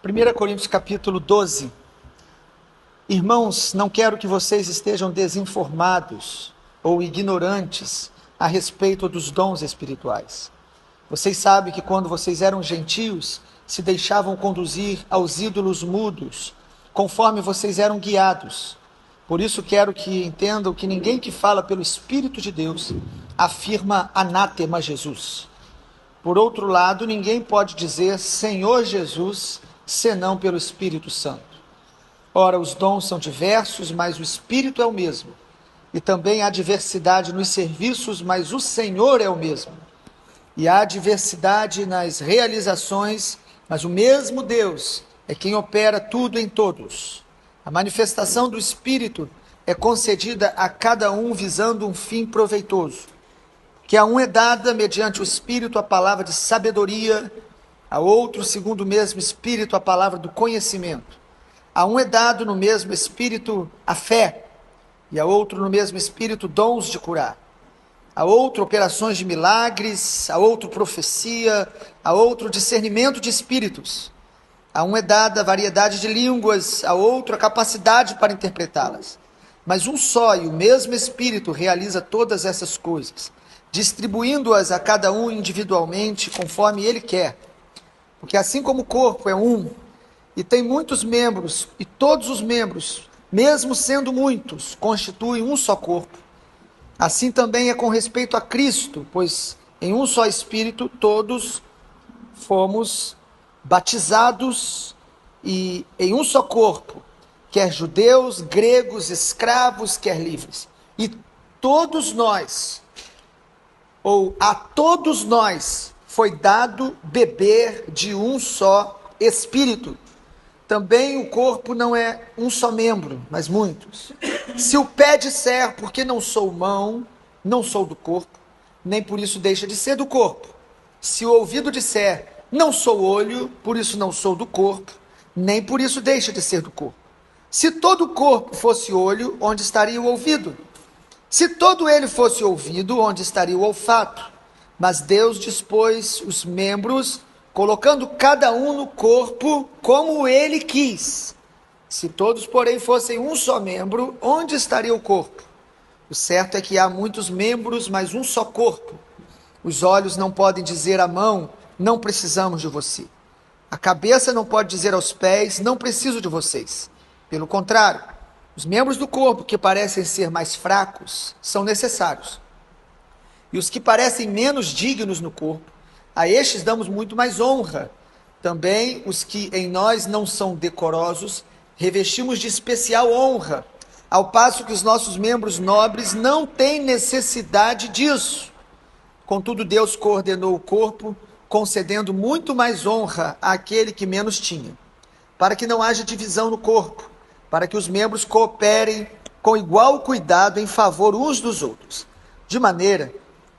1 Coríntios capítulo 12. Irmãos, não quero que vocês estejam desinformados ou ignorantes a respeito dos dons espirituais. Vocês sabem que quando vocês eram gentios, se deixavam conduzir aos ídolos mudos, conforme vocês eram guiados. Por isso quero que entendam que ninguém que fala pelo Espírito de Deus afirma anátema Jesus. Por outro lado, ninguém pode dizer Senhor Jesus, senão pelo Espírito Santo. Ora, os dons são diversos, mas o Espírito é o mesmo. E também há diversidade nos serviços, mas o Senhor é o mesmo. E há diversidade nas realizações, mas o mesmo Deus é quem opera tudo em todos. A manifestação do Espírito é concedida a cada um visando um fim proveitoso. Que a um é dada, mediante o Espírito, a palavra de sabedoria, a outro, segundo o mesmo Espírito, a palavra do conhecimento. A um é dado no mesmo Espírito a fé, e a outro no mesmo Espírito dons de curar. A outro operações de milagres, a outro profecia, a outro discernimento de espíritos. A um é dada a variedade de línguas, a outro a capacidade para interpretá-las. Mas um só e o mesmo Espírito realiza todas essas coisas, distribuindo-as a cada um individualmente, conforme ele quer. Porque assim como o corpo é um, e tem muitos membros, e todos os membros, mesmo sendo muitos, constituem um só corpo, assim também é com respeito a Cristo, pois em um só Espírito todos fomos batizados e em um só corpo, quer judeus, gregos, escravos, quer livres. E todos nós, ou a todos nós, foi dado beber de um só Espírito. Também o corpo não é um só membro, mas muitos. Se o pé disser, porque não sou mão, não sou do corpo, nem por isso deixa de ser do corpo. Se o ouvido disser, não sou olho, por isso não sou do corpo, nem por isso deixa de ser do corpo. Se todo o corpo fosse olho, onde estaria o ouvido? Se todo ele fosse ouvido, onde estaria o olfato? Mas Deus dispôs os membros, colocando cada um no corpo como ele quis. Se todos, porém, fossem um só membro, onde estaria o corpo? O certo é que há muitos membros, mas um só corpo. Os olhos não podem dizer à mão, não precisamos de você. A cabeça não pode dizer aos pés, não preciso de vocês. Pelo contrário, os membros do corpo que parecem ser mais fracos são necessários. E os que parecem menos dignos no corpo, a estes damos muito mais honra. Também os que em nós não são decorosos, revestimos de especial honra, ao passo que os nossos membros nobres não têm necessidade disso. Contudo, Deus coordenou o corpo, concedendo muito mais honra àquele que menos tinha, para que não haja divisão no corpo, para que os membros cooperem com igual cuidado em favor uns dos outros, de maneira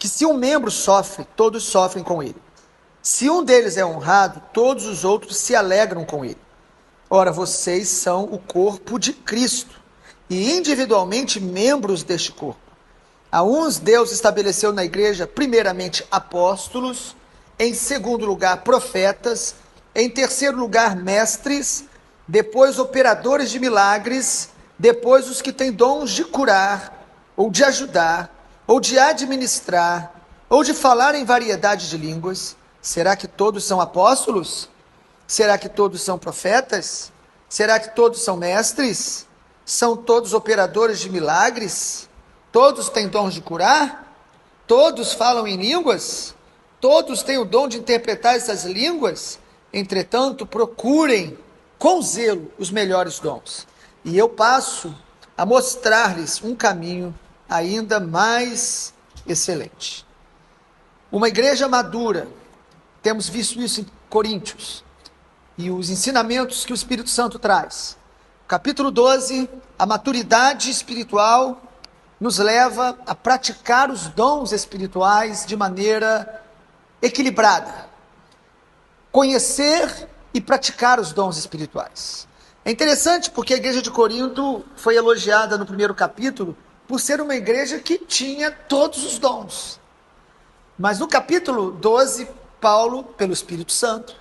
que se um membro sofre, todos sofrem com ele. Se um deles é honrado, todos os outros se alegram com ele. Ora, vocês são o corpo de Cristo e individualmente membros deste corpo. A uns Deus estabeleceu na igreja, primeiramente apóstolos, em segundo lugar profetas, em terceiro lugar mestres, depois operadores de milagres, depois os que têm dons de curar, ou de ajudar, ou de administrar, ou de falar em variedade de línguas. Será que todos são apóstolos? Será que todos são profetas? Será que todos são mestres? São todos operadores de milagres? Todos têm dons de curar? Todos falam em línguas? Todos têm o dom de interpretar essas línguas? Entretanto, procurem com zelo os melhores dons. E eu passo a mostrar-lhes um caminho ainda mais excelente. Uma igreja madura, temos visto isso em Coríntios, e os ensinamentos que o Espírito Santo traz. Capítulo 12, a maturidade espiritual nos leva a praticar os dons espirituais de maneira equilibrada. Conhecer e praticar os dons espirituais. É interessante porque a igreja de Corinto foi elogiada no primeiro capítulo por ser uma igreja que tinha todos os dons. Mas no capítulo 12, Paulo, pelo Espírito Santo,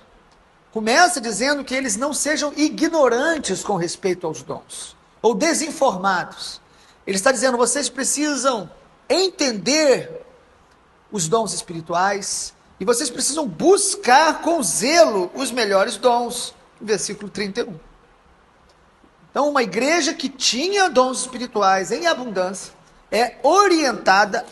começa dizendo que eles não sejam ignorantes com respeito aos dons, ou desinformados. Ele está dizendo, vocês precisam entender os dons espirituais, e vocês precisam buscar com zelo os melhores dons. Versículo 31. Então, uma igreja que tinha dons espirituais em abundância, é orientada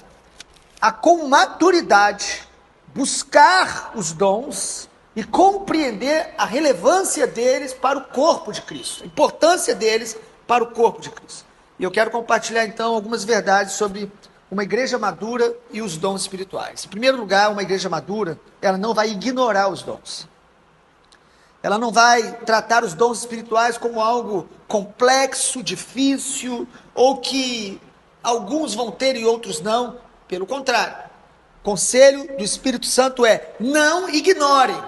a, com maturidade, buscar os dons e compreender a relevância deles para o corpo de Cristo, a importância deles para o corpo de Cristo. E eu quero compartilhar então algumas verdades sobre uma igreja madura e os dons espirituais. Em primeiro lugar, uma igreja madura, ela não vai ignorar os dons. Ela não vai tratar os dons espirituais como algo complexo, difícil, ou que alguns vão ter e outros não. Pelo contrário, o conselho do Espírito Santo é: não ignorem,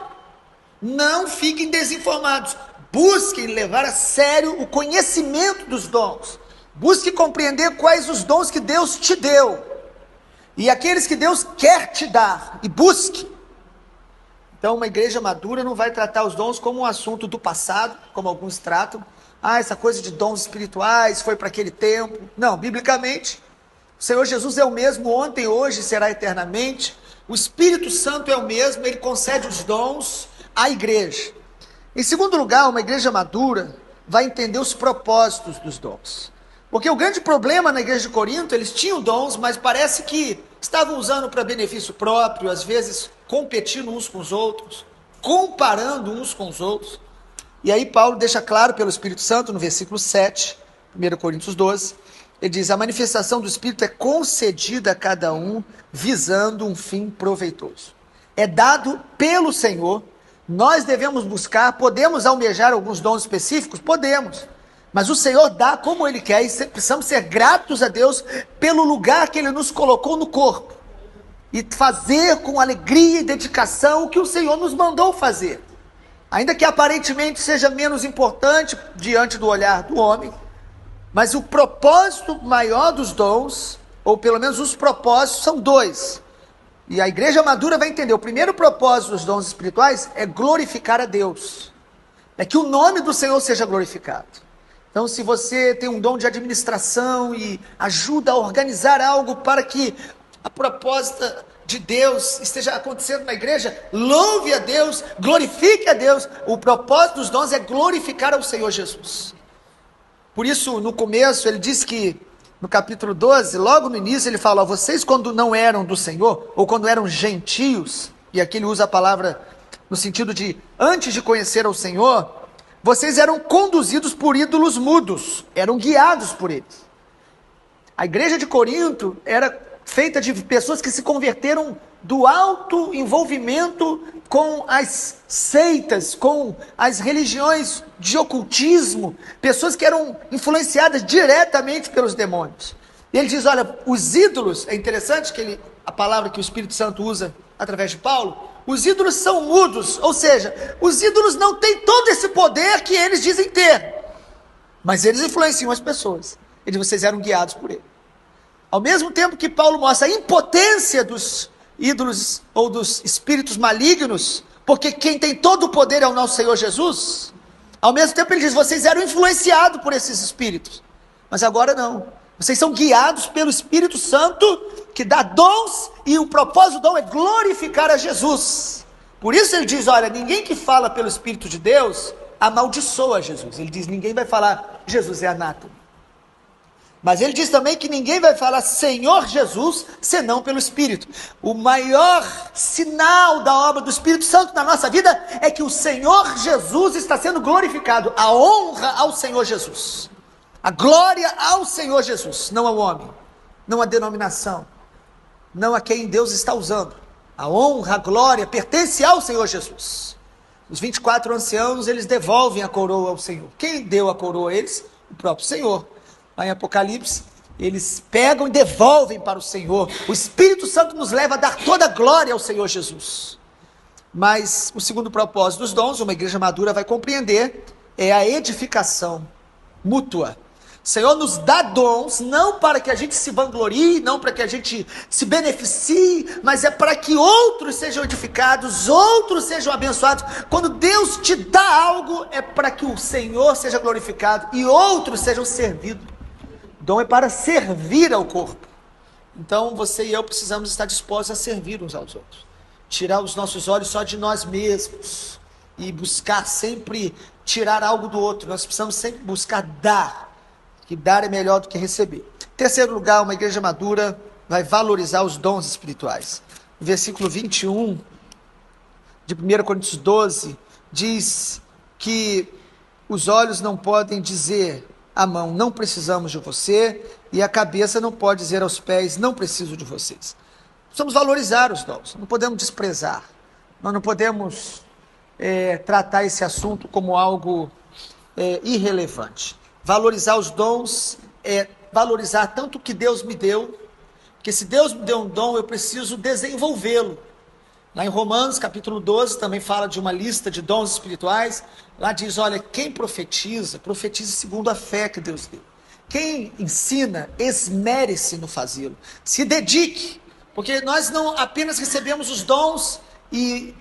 não fiquem desinformados, busquem levar a sério o conhecimento dos dons, busque compreender quais os dons que Deus te deu, e aqueles que Deus quer te dar, e busque. Então, uma igreja madura não vai tratar os dons como um assunto do passado, como alguns tratam. Essa coisa de dons espirituais foi para aquele tempo. Não, biblicamente, o Senhor Jesus é o mesmo ontem, hoje e será eternamente. O Espírito Santo é o mesmo, ele concede os dons à igreja. Em segundo lugar, uma igreja madura vai entender os propósitos dos dons. Porque o grande problema na igreja de Corinto, eles tinham dons, mas parece que estavam usando para benefício próprio, às vezes competindo uns com os outros, comparando uns com os outros. E aí Paulo deixa claro pelo Espírito Santo, no versículo 7, 1 Coríntios 12, ele diz: a manifestação do Espírito é concedida a cada um, visando um fim proveitoso. É dado pelo Senhor, nós devemos buscar, podemos almejar alguns dons específicos? Podemos. Mas o Senhor dá como Ele quer, e precisamos ser gratos a Deus pelo lugar que Ele nos colocou no corpo. E fazer com alegria e dedicação o que o Senhor nos mandou fazer. Ainda que aparentemente seja menos importante diante do olhar do homem, mas o propósito maior dos dons, ou pelo menos os propósitos, são dois. E a igreja madura vai entender, o primeiro propósito dos dons espirituais é glorificar a Deus. É que o nome do Senhor seja glorificado. Então, se você tem um dom de administração e ajuda a organizar algo para que a proposta de Deus esteja acontecendo na igreja, louve a Deus, glorifique a Deus. O propósito dos dons é glorificar ao Senhor Jesus. Por isso, no começo, ele diz que, no capítulo 12, logo no início, ele fala: vocês quando não eram do Senhor, ou quando eram gentios, e aqui ele usa a palavra no sentido de antes de conhecer ao Senhor, vocês eram conduzidos por ídolos mudos, eram guiados por eles. A igreja de Corinto era feita de pessoas que se converteram do alto envolvimento com as seitas, com as religiões de ocultismo, pessoas que eram influenciadas diretamente pelos demônios. E ele diz: olha, os ídolos, é interessante que a palavra que o Espírito Santo usa através de Paulo, os ídolos são mudos, ou seja, os ídolos não têm todo esse poder que eles dizem ter, mas eles influenciam as pessoas. Ele diz: vocês eram guiados por ele. Ao mesmo tempo que Paulo mostra a impotência dos ídolos ou dos espíritos malignos, porque quem tem todo o poder é o nosso Senhor Jesus, ao mesmo tempo ele diz: vocês eram influenciados por esses espíritos, mas agora não, vocês são guiados pelo Espírito Santo, que dá dons, e o propósito do dom é glorificar a Jesus. Por isso ele diz: olha, ninguém que fala pelo Espírito de Deus amaldiçoa Jesus. Ele diz: ninguém vai falar Jesus é anátema. Mas ele diz também que ninguém vai falar Senhor Jesus, senão pelo Espírito. O maior sinal da obra do Espírito Santo na nossa vida é que o Senhor Jesus está sendo glorificado. A honra ao Senhor Jesus, a glória ao Senhor Jesus, não ao homem, não à denominação, não a quem Deus está usando. A honra, a glória pertence ao Senhor Jesus. Os 24 anciãos, eles devolvem a coroa ao Senhor. Quem deu a coroa a eles? O próprio Senhor. Lá em Apocalipse, eles pegam e devolvem para o Senhor. O Espírito Santo nos leva a dar toda a glória ao Senhor Jesus. Mas o segundo propósito dos dons, uma igreja madura vai compreender, é a edificação mútua. O Senhor nos dá dons, não para que a gente se vanglorie, não para que a gente se beneficie, mas é para que outros sejam edificados, outros sejam abençoados. Quando Deus te dá algo, é para que o Senhor seja glorificado e outros sejam servidos. Dom é para servir ao corpo. Então você e eu precisamos estar dispostos a servir uns aos outros. Tirar os nossos olhos só de nós mesmos e buscar sempre tirar algo do outro. Nós precisamos sempre buscar dar, que dar é melhor do que receber. Em terceiro lugar, uma igreja madura vai valorizar os dons espirituais. O versículo 21 de 1 Coríntios 12 diz que os olhos não podem dizer à mão, não precisamos de você, e a cabeça não pode dizer aos pés, não preciso de vocês. Precisamos valorizar os dons, não podemos desprezar, nós não podemos tratar esse assunto como algo irrelevante. Valorizar os dons é valorizar tanto o que Deus me deu, porque se Deus me deu um dom, eu preciso desenvolvê-lo. Lá em Romanos, capítulo 12, também fala de uma lista de dons espirituais. Lá diz, olha, quem profetiza, profetize segundo a fé que Deus deu. Quem ensina, esmere-se no fazê-lo. Se dedique, porque nós não apenas recebemos os dons e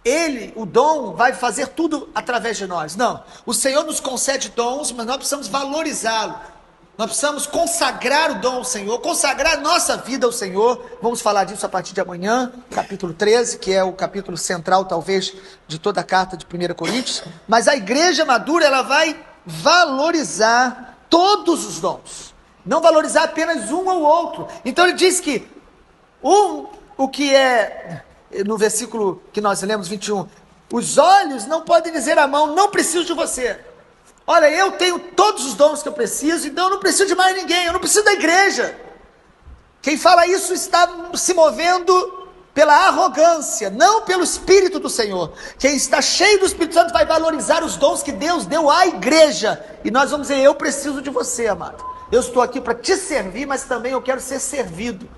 ele, o dom, vai fazer tudo através de nós. Não, o Senhor nos concede dons, mas nós precisamos valorizá-lo. Nós precisamos consagrar o dom ao Senhor, consagrar nossa vida ao Senhor. Vamos falar disso a partir de amanhã, capítulo 13, que é o capítulo central, talvez, de toda a carta de 1 Coríntios. Mas a igreja madura, ela vai valorizar todos os dons. Não valorizar apenas um ou outro. Então ele diz que o que é, no versículo que nós lemos, 21, os olhos não podem dizer à mão, não preciso de você. Olha, eu tenho todos os dons que eu preciso, então eu não preciso de mais ninguém, eu não preciso da igreja. Quem fala isso está se movendo pela arrogância, não pelo Espírito do Senhor. Quem está cheio do Espírito Santo vai valorizar os dons que Deus deu à igreja. E nós vamos dizer, eu preciso de você, amado. Eu estou aqui para te servir, mas também eu quero ser servido.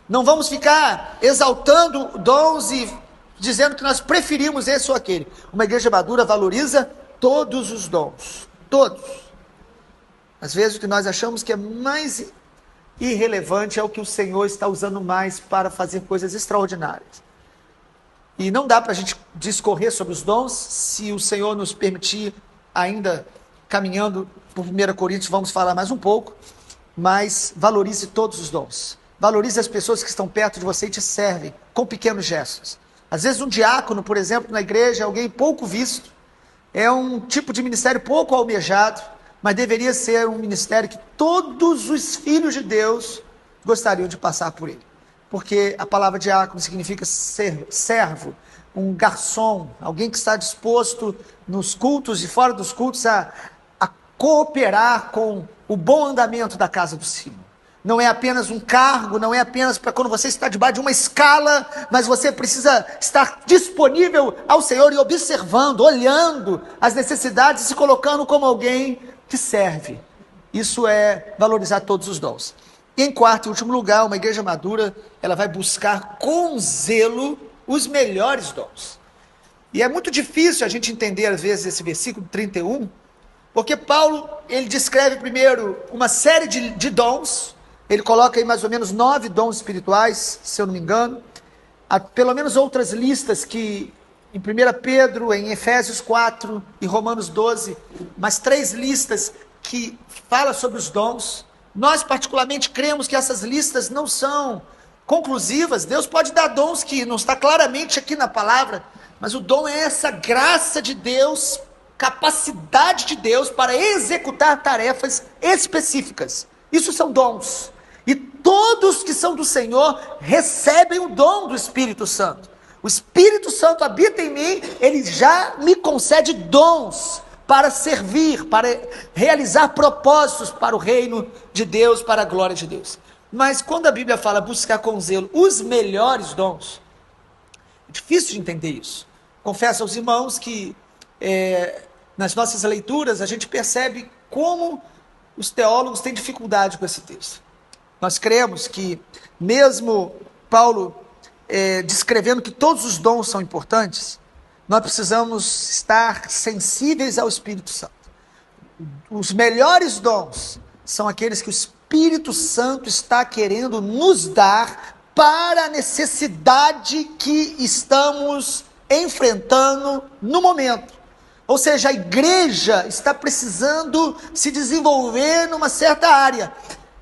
Não vamos ficar exaltando dons e dizendo que nós preferimos esse ou aquele. Uma igreja madura valoriza todos os dons. Todos. Às vezes o que nós achamos que é mais irrelevante é o que o Senhor está usando mais para fazer coisas extraordinárias. E não dá para a gente discorrer sobre os dons, se o Senhor nos permitir, ainda caminhando por 1 Coríntios, vamos falar mais um pouco, mas valorize todos os dons. Valorize as pessoas que estão perto de você e te servem, com pequenos gestos. Às vezes um diácono, por exemplo, na igreja, é alguém pouco visto, é um tipo de ministério pouco almejado, mas deveria ser um ministério que todos os filhos de Deus gostariam de passar por ele. Porque a palavra diácono significa servo, um garçom, alguém que está disposto nos cultos e fora dos cultos a cooperar com o bom andamento da casa do Senhor. Não é apenas um cargo, não é apenas para quando você está debaixo de uma escala, mas você precisa estar disponível ao Senhor e observando, olhando as necessidades e se colocando como alguém que serve. Isso é valorizar todos os dons. E em quarto e último lugar, uma igreja madura, ela vai buscar com zelo os melhores dons. E é muito difícil a gente entender às vezes esse versículo 31, porque Paulo, ele descreve primeiro uma série de dons. Ele coloca aí mais ou menos 9 dons espirituais, se eu não me engano. Há pelo menos outras listas que em 1 Pedro, em Efésios 4 e Romanos 12, mas 3 listas que falam sobre os dons. Nós particularmente cremos que essas listas não são conclusivas. Deus pode dar dons que não está claramente aqui na palavra, mas o dom é essa graça de Deus, capacidade de Deus para executar tarefas específicas. Isso são dons. E todos que são do Senhor recebem o dom do Espírito Santo. O Espírito Santo habita em mim, ele já me concede dons para servir, para realizar propósitos para o reino de Deus, para a glória de Deus. Mas quando a Bíblia fala buscar com zelo os melhores dons, é difícil de entender isso. Confesso aos irmãos que nas nossas leituras a gente percebe como os teólogos têm dificuldade com esse texto. Nós cremos que mesmo Paulo descrevendo que todos os dons são importantes, nós precisamos estar sensíveis ao Espírito Santo. Os melhores dons são aqueles que o Espírito Santo está querendo nos dar para a necessidade que estamos enfrentando no momento. Ou seja, a igreja está precisando se desenvolver numa certa área.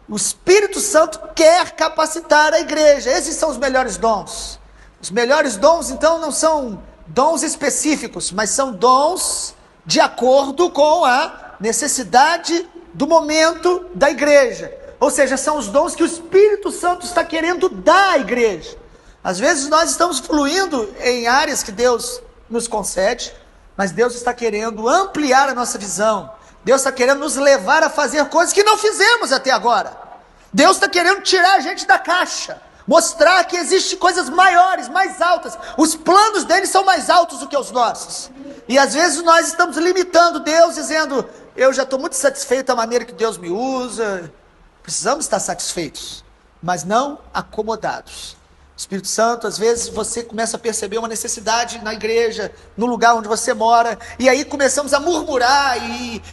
O Espírito Santo quer capacitar a igreja. Esses são os melhores dons. Os melhores dons, então, não são dons específicos, mas são dons de acordo com a necessidade do momento da igreja. Ou seja, são os dons que o Espírito Santo está querendo dar à igreja. Às vezes nós estamos fluindo em áreas que Deus nos concede, mas Deus está querendo ampliar a nossa visão. Deus está querendo nos levar a fazer coisas que não fizemos até agora. Deus está querendo tirar a gente da caixa, mostrar que existem coisas maiores, mais altas. Os planos dele são mais altos do que os nossos. E às vezes nós estamos limitando Deus, dizendo: eu já estou muito satisfeito da maneira que Deus me usa. Precisamos estar satisfeitos, mas não acomodados. Espírito Santo, às vezes você começa a perceber uma necessidade na igreja, no lugar onde você mora, e aí começamos a murmurar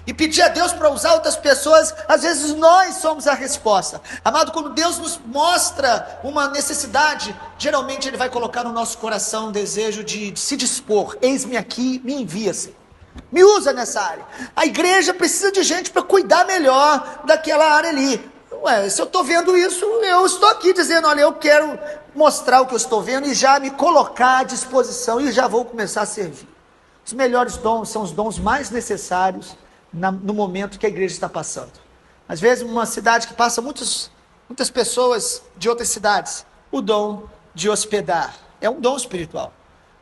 e pedir a Deus para usar outras pessoas. Às vezes nós somos a resposta. Amado, quando Deus nos mostra uma necessidade, geralmente Ele vai colocar no nosso coração um desejo de se dispor. Eis-me aqui, me envia-se. Me usa nessa área. A igreja precisa de gente para cuidar melhor daquela área ali. Ué, se eu estou vendo isso, eu estou aqui dizendo: olha, eu quero mostrar o que eu estou vendo e já me colocar à disposição e já vou começar a servir. Os melhores dons são os dons mais necessários no momento que a igreja está passando. Às vezes, uma cidade que passa muitas pessoas de outras cidades, o dom de hospedar é um dom espiritual,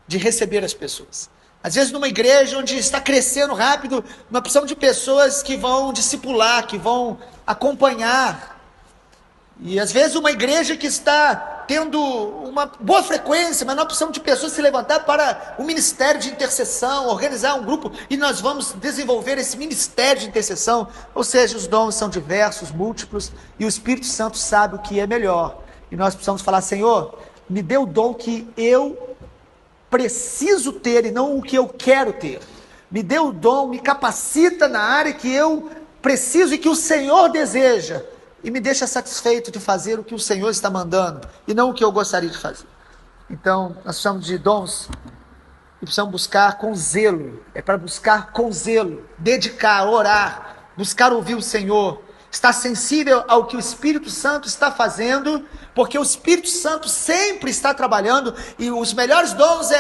de receber as pessoas. Às vezes, numa igreja onde está crescendo rápido, nós precisamos de pessoas que vão discipular, que vão acompanhar. E às vezes uma igreja que está tendo uma boa frequência, mas nós precisamos de pessoas se levantar para o ministério de intercessão, organizar um grupo, e nós vamos desenvolver esse ministério de intercessão. Ou seja, os dons são diversos, múltiplos, e o Espírito Santo sabe o que é melhor. E nós precisamos falar: Senhor, me dê o dom que eu preciso ter e não o que eu quero ter. Me dê o dom, me capacita na área que eu preciso e que o Senhor deseja. E me deixa satisfeito de fazer o que o Senhor está mandando, e não o que eu gostaria de fazer. Então, nós precisamos de dons, e precisamos buscar com zelo. É para buscar com zelo, dedicar, orar, buscar ouvir o Senhor, estar sensível ao que o Espírito Santo está fazendo, porque o Espírito Santo sempre está trabalhando, e os melhores dons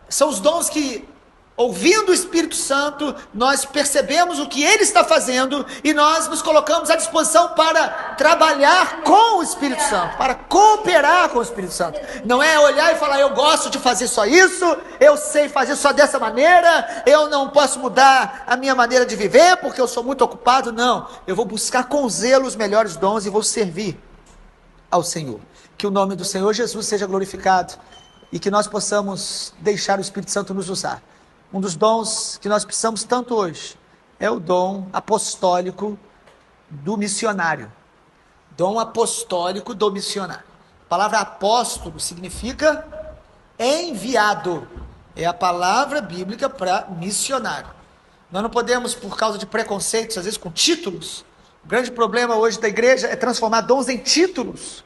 são os dons que, ouvindo o Espírito Santo, nós percebemos o que Ele está fazendo e nós nos colocamos à disposição para trabalhar com o Espírito Santo, para cooperar com o Espírito Santo. Não é olhar e falar: eu gosto de fazer só isso, eu sei fazer só dessa maneira, eu não posso mudar a minha maneira de viver porque eu sou muito ocupado. Não, eu vou buscar com zelo os melhores dons e vou servir ao Senhor. Que o nome do Senhor Jesus seja glorificado e que nós possamos deixar o Espírito Santo nos usar. Um dos dons que nós precisamos tanto hoje é o dom apostólico do missionário. Dom apostólico do missionário. A palavra apóstolo significa enviado. É a palavra bíblica para missionário. Nós não podemos, por causa de preconceitos, às vezes com títulos. O grande problema hoje da igreja é transformar dons em títulos.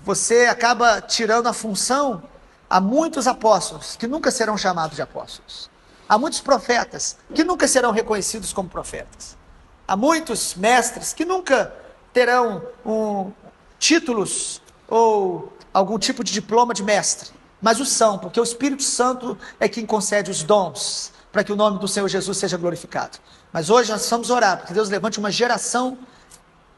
Você acaba tirando a função a muitos apóstolos que nunca serão chamados de apóstolos. Há muitos profetas que nunca serão reconhecidos como profetas. Há muitos mestres que nunca terão títulos ou algum tipo de diploma de mestre. Mas o são, porque o Espírito Santo é quem concede os dons para que o nome do Senhor Jesus seja glorificado. Mas hoje nós precisamos orar, porque Deus levante uma geração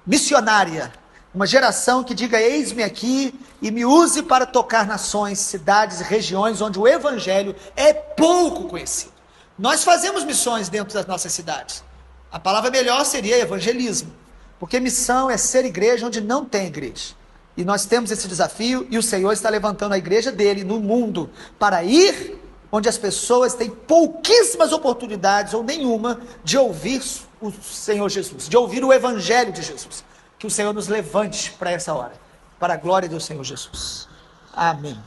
missionária, uma geração que diga: eis-me aqui, e me use para tocar nações, cidades e regiões onde o Evangelho é pouco conhecido. Nós fazemos missões dentro das nossas cidades. A palavra melhor seria evangelismo, porque missão é ser igreja onde não tem igreja. E nós temos esse desafio, e o Senhor está levantando a igreja dele no mundo para ir onde as pessoas têm pouquíssimas oportunidades ou nenhuma de ouvir o Senhor Jesus, de ouvir o Evangelho de Jesus. Que o Senhor nos levante para essa hora, para a glória do Senhor Jesus. Amém.